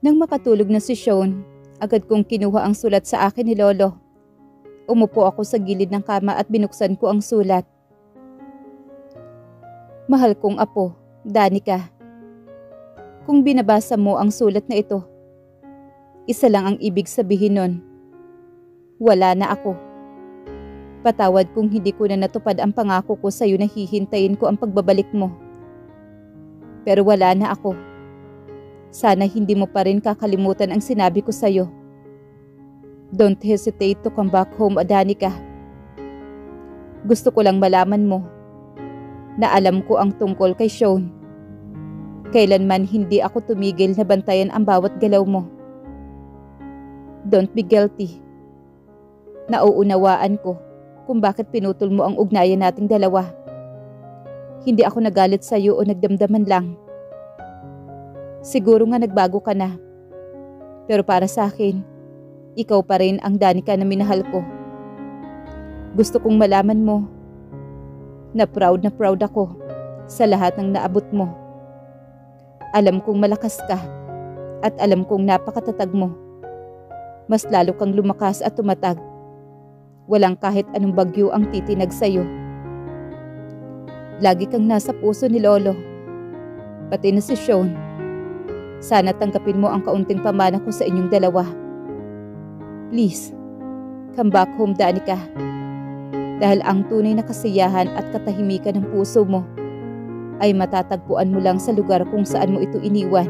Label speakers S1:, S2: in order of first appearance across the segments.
S1: Nang makatulog na si Sean, agad kong kinuha ang sulat sa akin ni Lolo. Umupo ako sa gilid ng kama at binuksan ko ang sulat. Mahal kong apo, Danica. Kung binabasa mo ang sulat na ito, isa lang ang ibig sabihin nun. Wala na ako. Patawad kung hindi ko na natupad ang pangako ko sa iyo na hihintayin ko ang pagbabalik mo. Pero wala na ako. Sana hindi mo pa rin kakalimutan ang sinabi ko sa iyo. Don't hesitate to come back home, Danica. Gusto ko lang malaman mo na alam ko ang tungkol kay Sean. Kailanman hindi ako tumigil na bantayan ang bawat galaw mo. Don't be guilty. Nauunawaan ko kung bakit pinutol mo ang ugnayan nating dalawa. Hindi ako nagalit sa iyo o nagdamdaman lang. Siguro nga nagbago ka na. Pero para sa akin, ikaw pa rin ang Danica na minahal ko. Gusto kong malaman mo na proud ako sa lahat ng naabot mo. Alam kong malakas ka at alam kong napakatatag mo. Mas lalo kang lumakas at tumatag. Walang kahit anong bagyo ang titinag sa'yo. Lagi kang nasa puso ni Lolo. Pati na si Sean. Sana tanggapin mo ang kaunting pamana ko sa inyong dalawa. Please, come back home, Danica. Dahil ang tunay na kasiyahan at katahimikan ng puso mo ay matatagpuan mo lang sa lugar kung saan mo ito iniwan.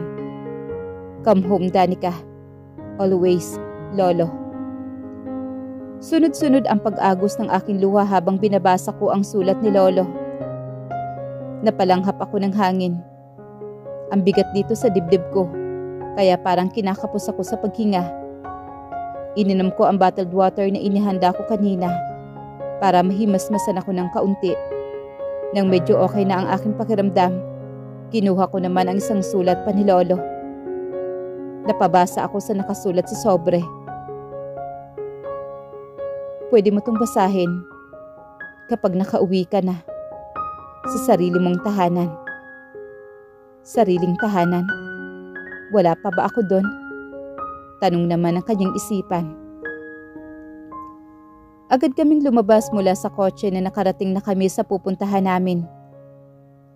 S1: Come home, Danica. Always, Lolo. Sunod-sunod ang pag-agos ng aking luha habang binabasa ko ang sulat ni Lolo. Napalanghap ako ng hangin. Ang bigat dito sa dibdib ko, kaya parang kinakapos ako sa paghinga. Ininom ko ang bottled water na inihanda ko kanina para mahimasmasan ako ng kaunti. Nang medyo okay na ang aking pakiramdam, kinuha ko naman ang isang sulat pa ni Lolo. Napabasa ako sa nakasulat sa sobre. Pwede mo tong basahin kapag nakauwi ka na sa sarili mong tahanan. Sariling tahanan? Wala pa ba ako doon? Tanong naman ang kanyang isipan. Agad kaming lumabas mula sa kotse na nakarating na kami sa pupuntahan namin.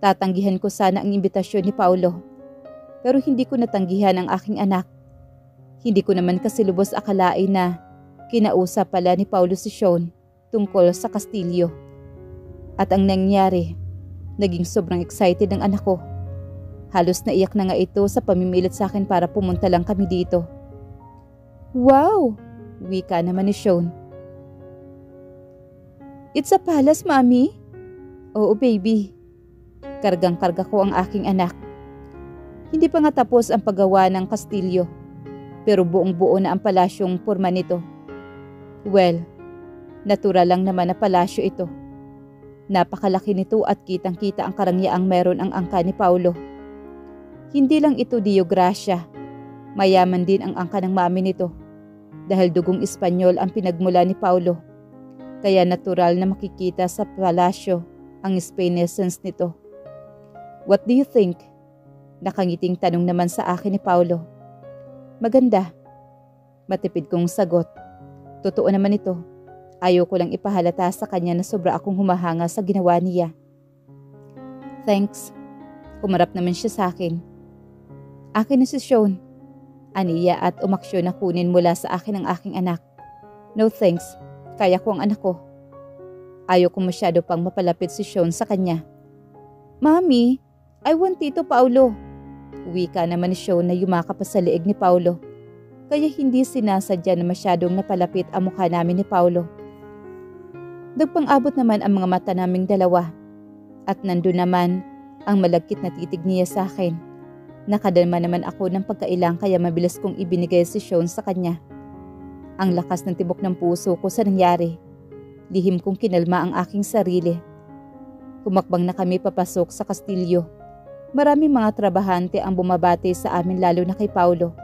S1: Tatanggihan ko sana ang imbitasyon ni Paulo, pero hindi ko natanggihan ang aking anak. Hindi ko naman kasi lubos akalain na kinausap pala ni Paulo si Sean tungkol sa Kastilyo. At ang nangyari, naging sobrang excited ang anak ko. Halos naiyak na nga ito sa pamimilit sa akin para pumunta lang kami dito. Wow! Wika naman ni Sean. It's a palace, Mommy? Oo, baby. Kargang-karga ko ang aking anak. Hindi pa nga tapos ang paggawa ng kastilyo, pero buong-buo na ang palasyong porma nito. Well, natural lang naman na palasyo ito. Napakalaki nito at kitang-kita ang karangyaang meron ang angka ni Paulo. Hindi lang ito Dio Gracia, mayaman din ang angka ng mami nito dahil dugong Espanyol ang pinagmula ni Paulo. Kaya natural na makikita sa palasyo ang Spain essence nito. What do you think? Nakangiting tanong naman sa akin ni Paulo. Maganda. Matipid kong sagot. Totoo naman ito. Ayaw ko lang ipahalata sa kanya na sobra akong humahanga sa ginawa niya. Thanks. Kumarap naman siya sa akin. Akin na si Sean. Aniya at umaksyon na kunin mula sa akin ang aking anak. No thanks. Kaya ko ang anak ko. Ayaw ko masyado pang mapalapit si Sean sa kanya. Mami, I want Tito Paulo. Wika naman ni Sean na yumakap pa sa leeg ni Paulo. Kaya hindi sinasadya na masyadong napalapit ang mukha namin ni Paulo. Nagpang-abot naman ang mga mata naming dalawa. At nandun naman ang malagkit na titig niya sa akin. Nakadalma naman ako ng pagkailang kaya mabilis kong ibinigay si Sean sa kanya. Ang lakas ng tibok ng puso ko sa nangyari. Lihim kong kinalma ang aking sarili. Humakbang na kami papasok sa kastilyo. Maraming mga trabahante ang bumabati sa amin lalo na kay Paulo.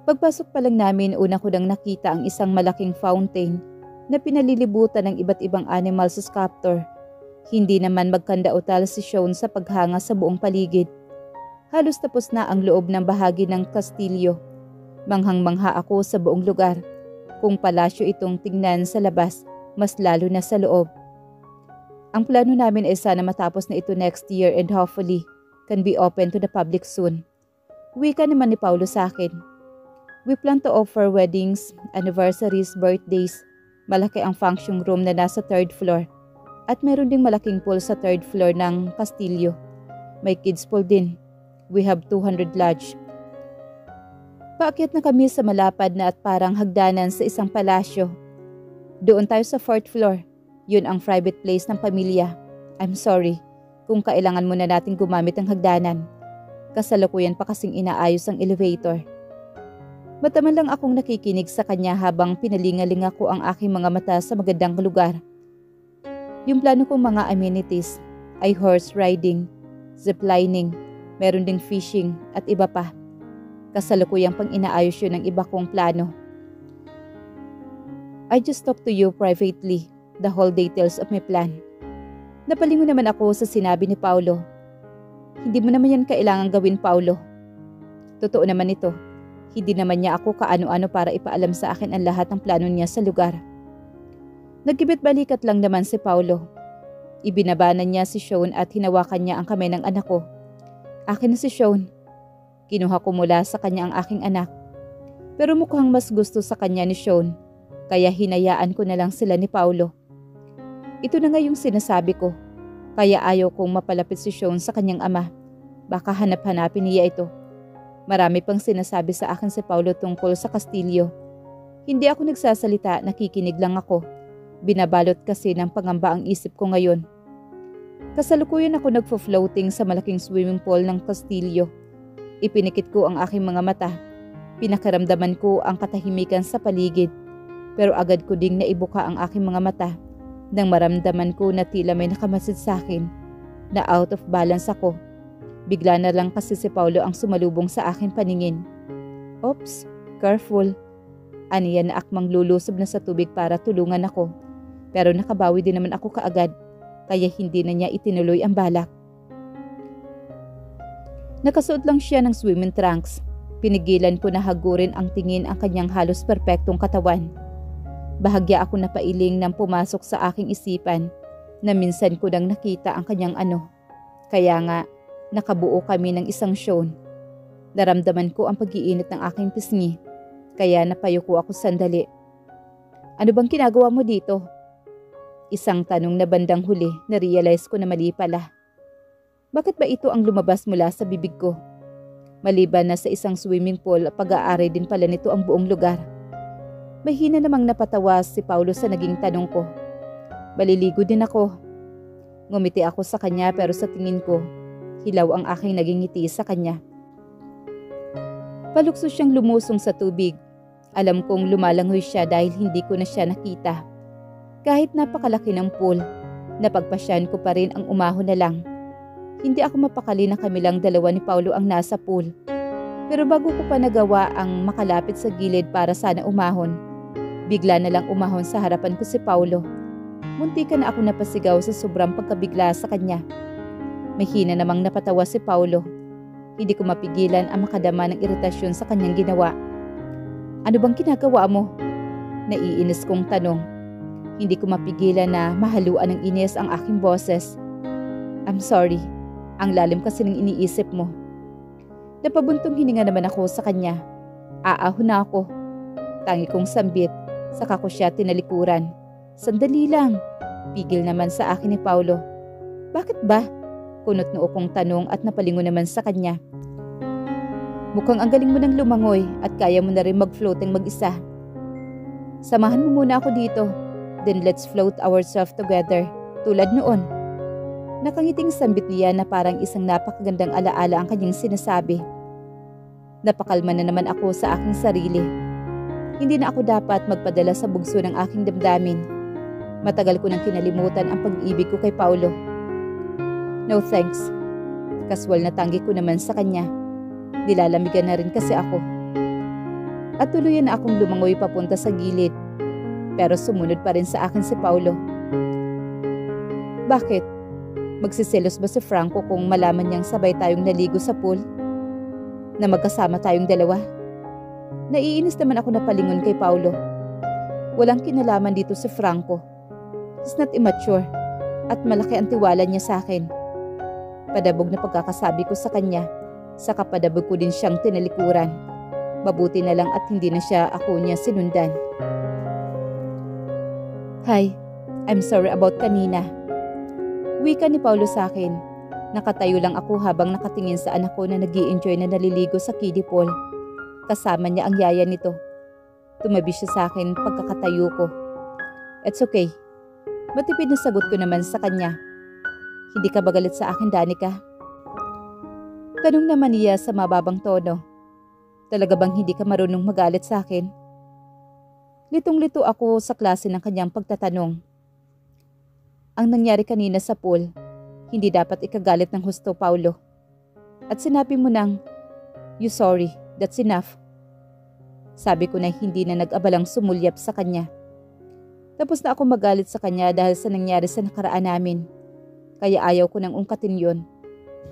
S1: Pagpasok pa lang namin una ko nang nakita ang isang malaking fountain na pinalilibutan ng iba't ibang animal sa sculptor. Hindi naman magkandautal si Sean sa paghanga sa buong paligid. Halos tapos na ang loob ng bahagi ng kastilyo. Manghang-mangha ako sa buong lugar. Kung palasyo itong tingnan sa labas, mas lalo na sa loob. Ang plano namin ay sana matapos na ito next year and hopefully can be open to the public soon. Wika naman ni Paulo sa akin. We plan to offer weddings, anniversaries, birthdays. Malaki ang function room na nasa 3rd floor. At meron ding malaking pool sa 3rd floor ng kastilyo. May kids pool din. We have 200 lodge. Paakyat na kami sa malapad na at parang hagdanan sa isang palasyo. Doon tayo sa 4th floor. Yun ang private place ng pamilya. I'm sorry kung kailangan muna natin gumamit ng hagdanan. Kasalukuyan pa kasing inaayos ang elevator. Mataman lang akong nakikinig sa kanya habang pinalingalinga ko ang aking mga mata sa magandang lugar. Yung plano kong mga amenities ay horse riding, ziplining, meron ding fishing at iba pa. Kasalukuyang pang inaayos yun ng iba kong plano. I just talked to you privately the whole details of my plan. Napalingon naman ako sa sinabi ni Paulo. Hindi mo naman yan kailangan gawin, Paulo. Totoo naman ito. Hindi naman niya ako kaano-ano para ipaalam sa akin ang lahat ng plano niya sa lugar. Nagkibit-balikat lang naman si Paulo. Ibinabanan niya si Sean at hinawakan niya ang kamay ng anak ko. Akin na si Sean. Kinuha ko mula sa kanya ang aking anak. Pero mukhang mas gusto sa kanya ni Sean, kaya hinayaan ko na lang sila ni Paulo. Ito na nga yung sinasabi ko, kaya ayaw kong mapalapit si Sean sa kanyang ama. Baka hanap-hanapin niya ito. Marami pang sinasabi sa akin si Paulo tungkol sa kastilyo. Hindi ako nagsasalita, nakikinig lang ako. Binabalot kasi ng pangamba ang isip ko ngayon. Kasalukuyan ako nagfo-floating sa malaking swimming pool ng kastilyo. Ipinikit ko ang aking mga mata. Pinakaramdaman ko ang katahimikan sa paligid. Pero agad ko ding naibuka ang aking mga mata nang maramdaman ko na tila may nakamasid sa akin na out of balance ako. Bigla na lang kasi si Paulo ang sumalubong sa aking paningin. Oops, careful. Aniya na akmang lulusob na sa tubig para tulungan ako. Pero nakabawi din naman ako kaagad, kaya hindi na niya itinuloy ang balak. Nakasuot lang siya ng swimming trunks. Pinigilan ko na hagurin ang tingin ang kanyang halos perpektong katawan. Bahagya ako napailing nang pumasok sa aking isipan na minsan ko nang nakita ang kanyang ano. Kaya nga, nakabuo kami ng isang Sean. Naramdaman ko ang pag-iinit ng aking pisngi, kaya napayuko ako sandali. Ano bang ginagawa mo dito? Isang tanong na bandang huli, na-realize ko na mali pala. Bakit ba ito ang lumabas mula sa bibig ko? Maliban na sa isang swimming pool, pag-aari din pala nito ang buong lugar. Mahina namang napatawa si Paulo sa naging tanong ko. Baliligo din ako. Ngumiti ako sa kanya pero sa tingin ko, hilaw ang aking naging ngiti sa kanya. Palukso siyang lumusong sa tubig. Alam kong lumalangoy siya dahil hindi ko na siya nakita. Kahit napakalaki ng pool, napagpasyan ko pa rin ang umahon na lang. Hindi ako mapakali na kami lang dalawa ni Paulo ang nasa pool. Pero bago ko pa nagawa ang makalapit sa gilid para sana umahon, bigla na lang umahon sa harapan ko si Paulo. Muntikan na ako napasigaw sa sobrang pagkabigla sa kanya. Mahina namang napatawa si Paulo. Hindi ko mapigilan ang makadama ng iritasyon sa kanyang ginawa. Ano bang ginagawa mo? Naiinis kong tanong. Hindi ko mapigilan na mahaluan ng inis ang aking boses. I'm sorry. Ang lalim kasi ng iniisip mo. Napabuntong hininga naman ako sa kanya. Aahon na ako. Tangi kong sambit. Saka ko siya tinalikuran. Sandali lang. Pigil naman sa akin ni Paulo. Bakit ba? Kunot noo kong tanong at napalingon naman sa kanya. Mukhang ang galing mo ng lumangoy at kaya mo na rin mag-floating mag-isa. Samahan mo muna ako dito. Then let's float ourselves together. Tulad noon. Nakangiting sambit niya na parang isang napakagandang alaala ang kanyang sinasabi. Napakalma na naman ako sa aking sarili. Hindi na ako dapat magpadala sa bugso ng aking damdamin. Matagal ko nang kinalimutan ang pag-ibig ko kay Paulo. No thanks. Kaswal na tanggi ko naman sa kanya. Nilalamigan na rin kasi ako. At tuluyan na akong lumangoy papunta sa gilid. Pero sumunod pa rin sa akin si Paulo. Bakit? Magsiselos ba si Franco kung malaman niyang sabay tayong naligo sa pool? na magkasama tayong dalawa. Naiinis naman ako na palingon kay Paulo. Walang kinalaman dito si Franco. He's not immature at malaki ang tiwala niya sa akin. Padabog na pagkakasabi ko sa kanya, saka padabog ko din siyang tinalikuran. Mabuti na lang at hindi na siya ako niya sinundan. Hi, I'm sorry about kanina. Wika ni Paulo sa akin. Nakatayo lang ako habang nakatingin sa anak ko na nag-i-enjoy na naliligo sa kiddie pool. Kasama niya ang yaya nito. Tumabi siya sa akin pagkakatayo ko. It's okay. Matipid na sagot ko naman sa kanya. Hindi ka ba galit sa akin, Danica? Tanong naman niya sa mababang tono. Talaga bang hindi ka marunong magalit sa akin? Litong-lito ako sa klase ng kanyang pagtatanong. Ang nangyari kanina sa pool, hindi dapat ikagalit ng husto, Paulo. At sinabi mo nang, you sorry, that's enough. Sabi ko na hindi na nag-abalang sumulyap sa kanya. Tapos na ako magalit sa kanya dahil sa nangyari sa nakaraan namin. Kaya ayaw ko nang ungkatin yon.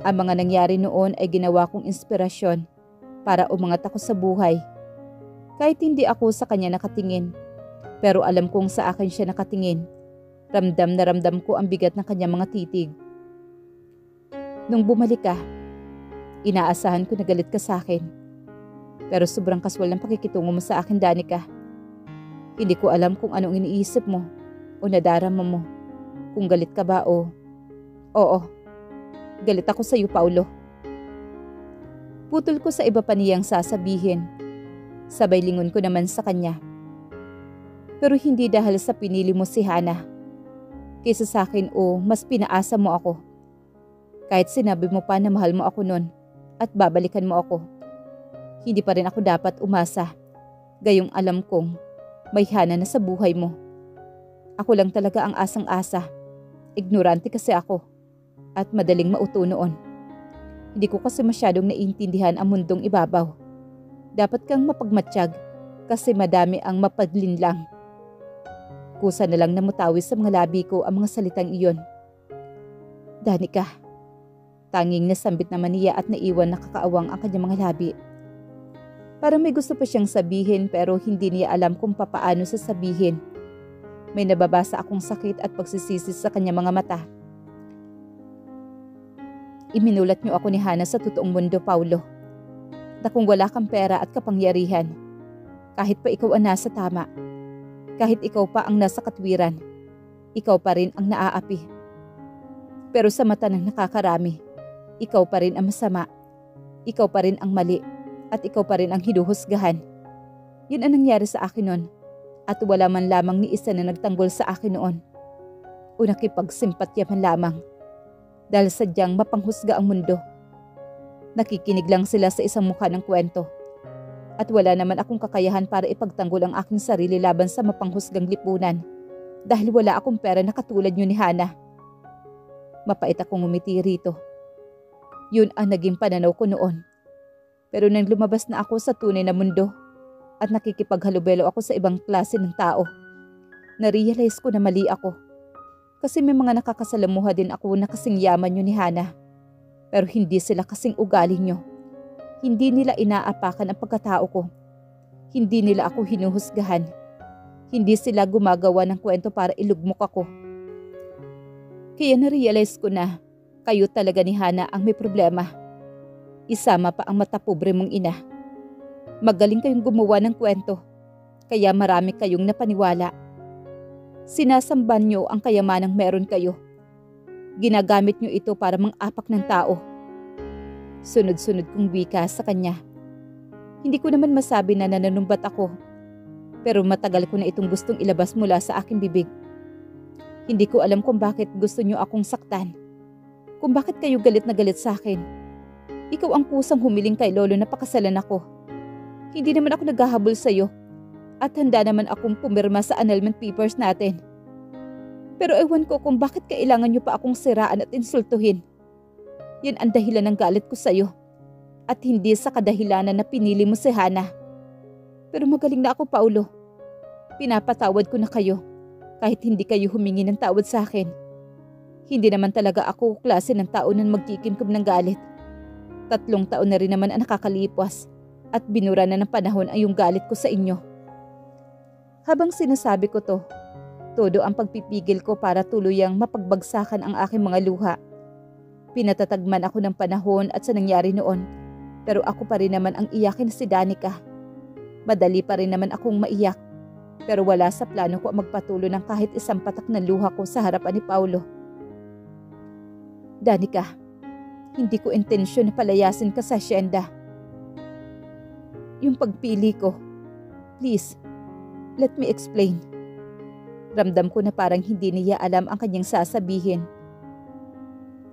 S1: Ang mga nangyari noon ay ginawa kong inspirasyon para umangat ako sa buhay. Kahit hindi ako sa kanya nakatingin, pero alam kong sa akin siya nakatingin. Ramdam na ramdam ko ang bigat ng kanyang mga titig. Nung bumalik ka, inaasahan ko na galit ka sa akin. Pero sobrang kaswal ng pakikitungo mo sa akin, Danica. Hindi ko alam kung anong iniisip mo o nadarama mo. Kung galit ka ba o... Oo, galit ako sa iyo, Paulo. Putol ko sa iba pa niyang sasabihin. Sabay lingon ko naman sa kanya. Pero hindi dahil sa pinili mo si Hana. Kaysa sa akin o mas pinaasa mo ako. Kahit sinabi mo pa na mahal mo ako nun at babalikan mo ako. Hindi pa rin ako dapat umasa. Gayong alam kong may Hana na sa buhay mo. Ako lang talaga ang asang-asa. Ignorante kasi ako. At madaling mauto noon. Hindi ko kasi masyadong naiintindihan ang mundong ibabaw. Dapat kang mapagmatsyag kasi madami ang mapadlinlang. Kusa na lang namutawi sa mga labi ko ang mga salitang iyon. Danica, tanging nasambit naman niya at naiwan nakakaawang ang kanyang mga labi. Parang may gusto pa siyang sabihin pero hindi niya alam kung papaano sasabihin. May nababasa akong sakit at pagsisisi sa kanyang mga mata. Iminulat niyo ako ni Hana sa totoong mundo, Paulo. Na kung wala kang pera at kapangyarihan, kahit pa ikaw ang nasa tama, kahit ikaw pa ang nasa katwiran, ikaw pa rin ang naaapi. Pero sa mata ng nakakarami, ikaw pa rin ang masama, ikaw pa rin ang mali, at ikaw pa rin ang hinuhusgahan. Yun ang nangyari sa akin noon, at wala man lamang ni isa na nagtanggol sa akin noon. O nakipagsimpatya man lamang. Dahil sadyang mapanghusga ang mundo. Nakikinig lang sila sa isang mukha ng kwento. At wala naman akong kakayahan para ipagtanggol ang aking sarili laban sa mapanghusgang lipunan. Dahil wala akong pera na katulad nyo ni Hana. Mapait akong umiti rito. Yun ang naging pananaw ko noon. Pero nang lumabas na ako sa tunay na mundo at nakikipaghalubelo ako sa ibang klase ng tao, narealize ko na mali ako. Kasi may mga nakakasalamuha din ako na kasing yaman nyo ni Hana. Pero hindi sila kasing ugali nyo. Hindi nila inaapakan ang pagkatao ko. Hindi nila ako hinuhusgahan. Hindi sila gumagawa ng kwento para ilugmok ako. Kaya narealize ko na kayo talaga ni Hana ang may problema. Isama pa ang matapobre mong ina. Magaling kayong gumawa ng kwento, kaya marami kayong napaniwala. Sinasamban nyo ang kayamanang meron kayo. Ginagamit nyo ito para mang-apak ng tao. Sunod-sunod kong wika sa kanya. Hindi ko naman masabi na nananumbat ako, pero matagal ko na itong gustong ilabas mula sa aking bibig. Hindi ko alam kung bakit gusto nyo akong saktan. Kung bakit kayo galit na galit sa akin. Ikaw ang kusang humiling kay Lolo na pakasalan ako. Hindi naman ako naghahabol sa iyo. At handa naman akong pumirma sa annulment papers natin. Pero ewan ko kung bakit kailangan niyo pa akong siraan at insultuhin. Yan ang dahilan ng galit ko sa iyo. At hindi sa kadahilanan na pinili mo si Hana. Pero magaling na ako, Paulo. Pinapatawad ko na kayo. Kahit hindi kayo humingi ng tawad sa akin. Hindi naman talaga ako klase ng tao na magkikimkim ng galit. 3 taon na rin naman ang nakakalipas at binura na ng panahon ay yung galit ko sa inyo. Habang sinasabi ko to, todo ang pagpipigil ko para tuluyang mapagbagsakan ang aking mga luha. Pinatatagman ako ng panahon at sa nangyari noon, pero ako pa rin naman ang iyakin si Danica. Madali pa rin naman akong maiyak, pero wala sa plano ko ang magpatulo ng kahit isang patak na luha ko sa harapan ni Paulo. Danica, hindi ko intensyon na palayasin ka sa asyenda. Yung pagpili ko, please, let me explain. Ramdam ko na parang hindi niya alam ang kanyang sasabihin.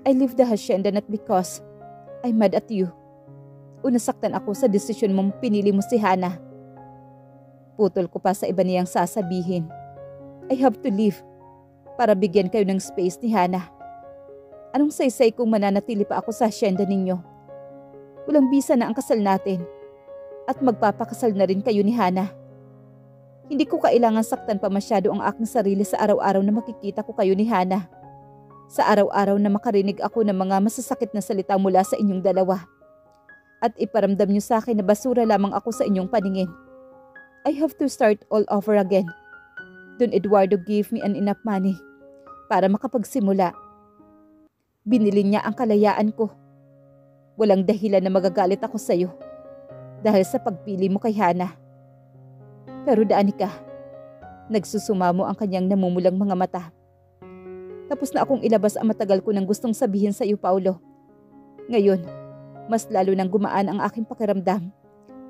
S1: I leave the hacienda not because I'm mad at you. Nasaktan ako sa desisyon mong pinili mo si Hana. Putol ko pa sa iba niyang sasabihin. I have to leave para bigyan kayo ng space ni Hana. Anong saysay kung mananatili pa ako sa hacienda ninyo? Walang bisa na ang kasal natin at magpapakasal na rin kayo ni Hana. Hindi ko kailangan saktan pa masyado ang aking sarili sa araw-araw na makikita ko kayo ni Hana. Sa araw-araw na makarinig ako ng mga masasakit na salita mula sa inyong dalawa. At iparamdam niyo sa akin na basura lamang ako sa inyong paningin. I have to start all over again. Don Eduardo gave me enough money para makapagsimula. Binili niya ang kalayaan ko. Walang dahilan na magagalit ako sa iyo dahil sa pagpili mo kay Hana. Pero Danica, nagsusumamo ang kanyang namumulang mga mata. Tapos na akong ilabas ang matagal ko nang gustong sabihin sa iyo, Paulo. Ngayon, mas lalo nang gumaan ang aking pakiramdam.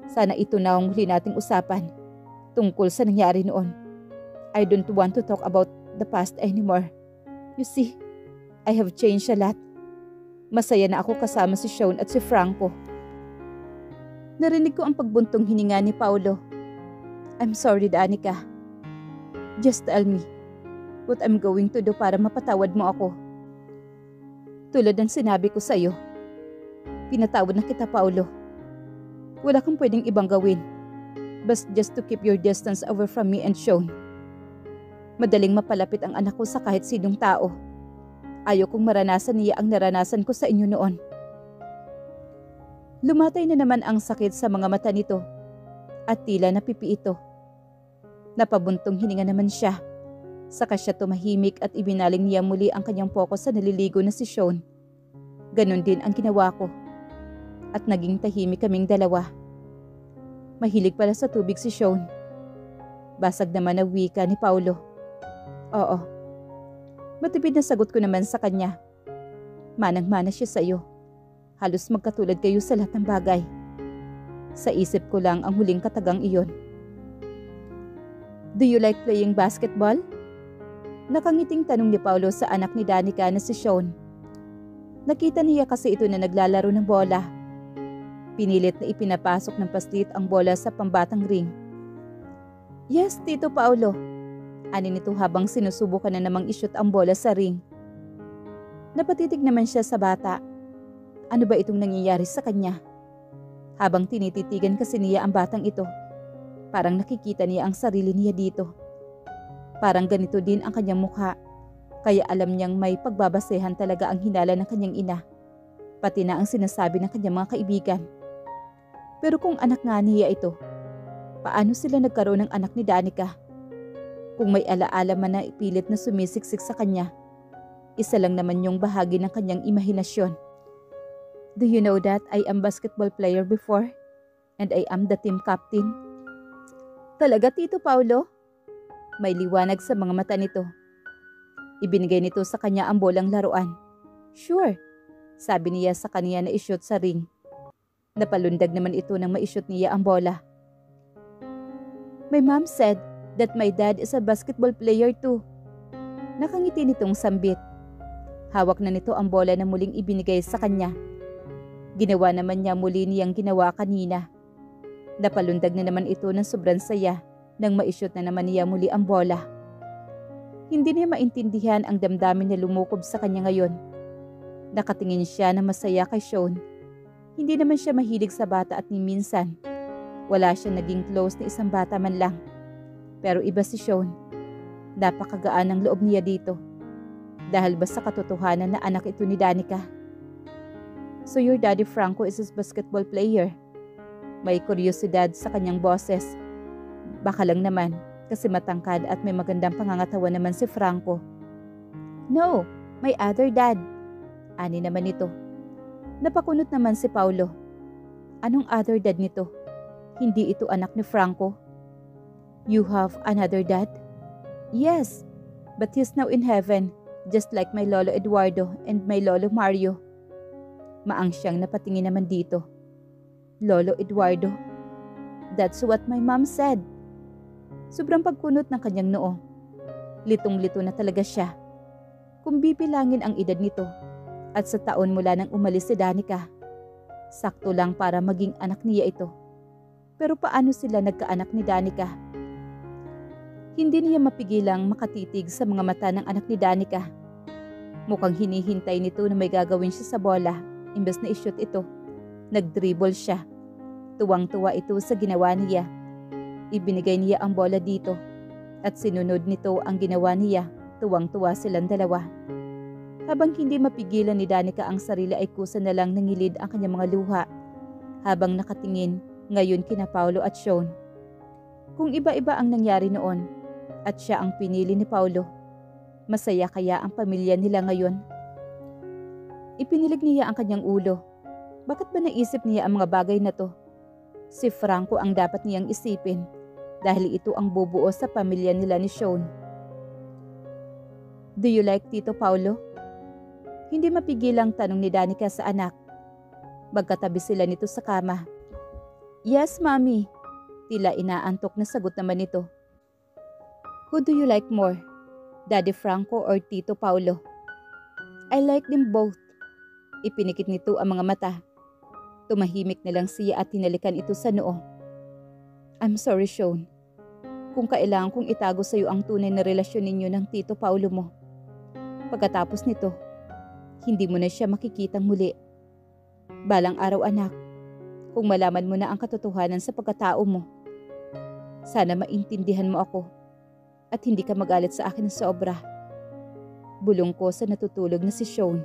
S1: Sana ito na ang huli nating usapan tungkol sa nangyari noon. I don't want to talk about the past anymore. You see, I have changed a lot. Masaya na ako kasama si Sean at si Franco. Narinig ko ang pagbuntong hininga ni Paulo. I'm sorry, Danica. Just tell me what I'm going to do para mapatawad mo ako. Tulad ng sinabi ko sa iyo, pinatawad na kita, Paulo. Wala kang pwedeng ibang gawin. But just to keep your distance away from me and Sean. Madaling mapalapit ang anak ko sa kahit sinong tao. Ayaw kong maranasan niya ang naranasan ko sa inyo noon. Lumatay na naman ang sakit sa mga mata nito at tila napipi ito. Napabuntong hininga naman siya. Saka siya tumahimik at ibinaling niya muli ang kanyang focus sa naliligo na si Sean. Ganon din ang ginawa ko. At naging tahimik kaming dalawa. Mahilig pala sa tubig si Sean. Basag naman na wika ni Paulo. Oo. Matipid na sagot ko naman sa kanya. Manang-mana siya sa iyo. Halos magkatulad kayo sa lahat ng bagay. Sa isip ko lang ang huling katagang iyon. Do you like playing basketball? Nakangiting tanong ni Paulo sa anak ni Danica na si Sean. Nakita niya kasi ito na naglalaro ng bola. Pinilit na ipinapasok ng paslit ang bola sa pambatang ring. Yes, Tito Paulo. Ani nito habang sinusubukan na namang ishoot ang bola sa ring. Napatitig naman siya sa bata. Ano ba itong nangyayari sa kanya? Habang tinititigan kasi niya ang batang ito, parang nakikita niya ang sarili niya dito. Parang ganito din ang kanyang mukha, kaya alam niyang may pagbabasehan talaga ang hinala ng kanyang ina, pati na ang sinasabi ng kanyang mga kaibigan. Pero kung anak nga niya ito, paano sila nagkaroon ng anak ni Danica? Kung may alaala man na ipilit na sumisiksik sa kanya, isa lang naman yung bahagi ng kanyang imahinasyon. Do you know that I am basketball player before? And I am the team captain? Talaga, Tito Paulo? May liwanag sa mga mata nito. Ibinigay nito sa kanya ang bolang laruan. Sure, sabi niya sa kanya na ishoot sa ring. Napalundag naman ito nang maishoot niya ang bola. My mom said that my dad is a basketball player too. Nakangiti nitong sambit. Hawak na nito ang bola na muling ibinigay sa kanya. Ginawa naman niya muli niyang ginawa kanina. Napalundag na naman ito ng sobrang saya nang maishoot na naman niya muli ang bola. Hindi niya maintindihan ang damdamin na lumukob sa kanya ngayon. Nakatingin siya na masaya kay Sean. Hindi naman siya mahilig sa bata at ni minsan. Wala siya naging close na isang bata man lang. Pero iba si Sean. Napakagaan ang loob niya dito. Dahil ba sa katotohanan na anak ito ni Danica. So your daddy Franco is a basketball player? May kuryosidad sa kanyang boses. Baka lang naman kasi matangkad at may magandang pangangatawan naman si Franco. No, my other dad. Ani naman ito. Napakunot naman si Paulo. Anong other dad nito? Hindi ito anak ni Franco. You have another dad? Yes, but he's now in heaven, just like my lolo Eduardo and my lolo Mario. Maang siyang napatingin naman dito. Lolo Eduardo? That's what my mom said. Sobrang pagkunot ng kanyang noo. Litong-lito na talaga siya. Kung bibilangin ang edad nito at sa taon mula nang umalis si Danica, sakto lang para maging anak niya ito. Pero paano sila nagkaanak ni Danica? Hindi niya mapigilang makatitig sa mga mata ng anak ni Danica. Mukhang hinihintay nito na may gagawin siya sa bola. Imbes na i-shoot ito, nag-dribble siya. Tuwang-tuwa ito sa ginawa niya. Ibinigay niya ang bola dito at sinunod nito ang ginawa niya. Tuwang-tuwa silang dalawa. Habang hindi mapigilan ni Danica ang sarili ay kusa na lang nangilid ang kanyang mga luha habang nakatingin ngayon kina Paulo at Sean. Kung iba-iba ang nangyari noon at siya ang pinili ni Paulo, masaya kaya ang pamilya nila ngayon? Ipinilig niya ang kanyang ulo. Bakit ba naisip niya ang mga bagay na to? Si Franco ang dapat niyang isipin dahil ito ang bubuo sa pamilya nila ni Sean. Do you like Tito Paulo? Hindi mapigilang tanong ni Danica sa anak. Magkatabi sila nito sa kama. Yes, Mommy. Tila inaantok na sagot naman nito. Who do you like more? Daddy Franco or Tito Paulo? I like them both. Ipinikit nito ang mga mata. Tumahimik na lang siya at hinalikan ito sa noo. I'm sorry, Sean. Kung kailangan kong itago sa iyo ang tunay na relasyon ninyo ng Tito Paulo mo. Pagkatapos nito, hindi mo na siya makikitang muli. Balang araw, anak, kung malaman mo na ang katotohanan sa pagkatao mo, sana maintindihan mo ako at hindi ka magalit sa akin ng sobra. Bulong ko sa natutulog na si Sean.